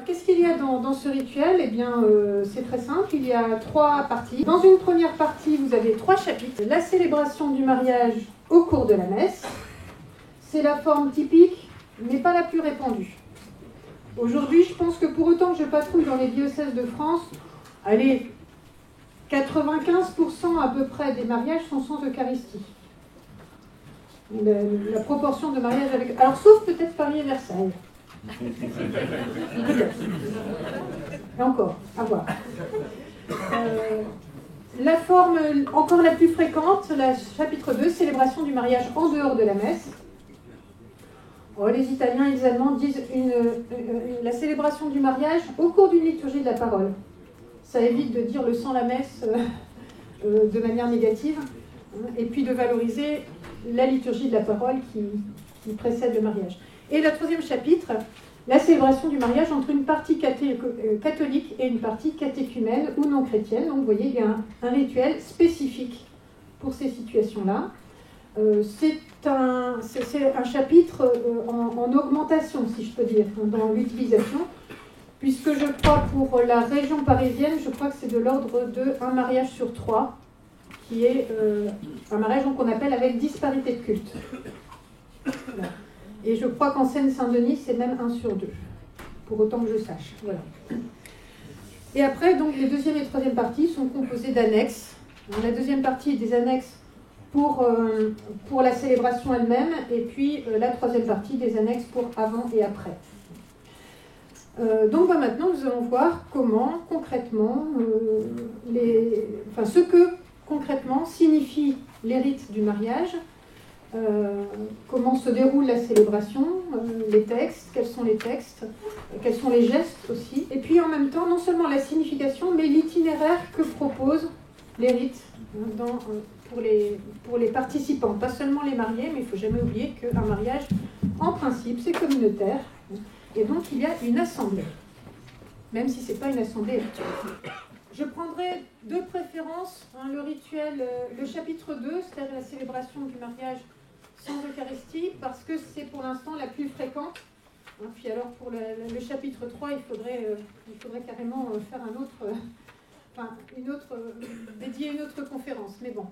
qu'est-ce qu'il y a dans ce rituel? Eh bien, c'est très simple, il y a 3 parties. Dans une première partie, vous avez 3 chapitres. La célébration du mariage au cours de la messe. C'est la forme typique, mais pas la plus répandue. Aujourd'hui, je pense que pour autant que je patrouille dans les diocèses de France, allez, 95% à peu près des mariages sont sans Eucharistie. La proportion de mariages avec... Alors, sauf peut-être Paris et Versailles. Et encore, à voir. La forme encore la plus fréquente, chapitre 2, célébration du mariage en dehors de la messe. Oh, les Italiens et les Allemands disent la célébration du mariage au cours d'une liturgie de la parole. Ça évite de dire le sans la messe de manière négative, et puis de valoriser la liturgie de la parole qui précède le mariage. Et le 3e chapitre, la célébration du mariage entre une partie catholique et une partie catéchumène ou non chrétienne. Donc vous voyez, il y a un rituel spécifique pour ces situations-là. C'est un chapitre en augmentation, si je peux dire, dans l'utilisation, puisque je crois pour la région parisienne, je crois que c'est de l'ordre de un mariage sur 3, qui est un mariage qu'on appelle avec disparité de culte. Voilà. Et je crois qu'en Seine-Saint-Denis, c'est même 1 sur 2, pour autant que je sache. Voilà. Et après, donc, les 2e et 3e parties sont composées d'annexes. La 2e partie est des annexes pour la célébration elle-même, et puis la 3e partie des annexes pour avant et après. Donc maintenant, nous allons voir comment concrètement, ce que concrètement signifient les rites du mariage, comment se déroule la célébration, les textes, quels sont les textes, quels sont les gestes aussi, et puis en même temps, non seulement la signification, mais l'itinéraire que proposent les rites pour les participants, pas seulement les mariés, mais il ne faut jamais oublier qu'un mariage, en principe, c'est communautaire, et donc il y a une assemblée, même si ce n'est pas une assemblée rituelle. Je prendrai de préférence le rituel, le chapitre 2, c'est-à-dire la célébration du mariage sans Eucharistie, parce que c'est pour l'instant la plus fréquente. Puis alors pour le chapitre 3, il faudrait carrément faire dédier une autre conférence. Mais bon,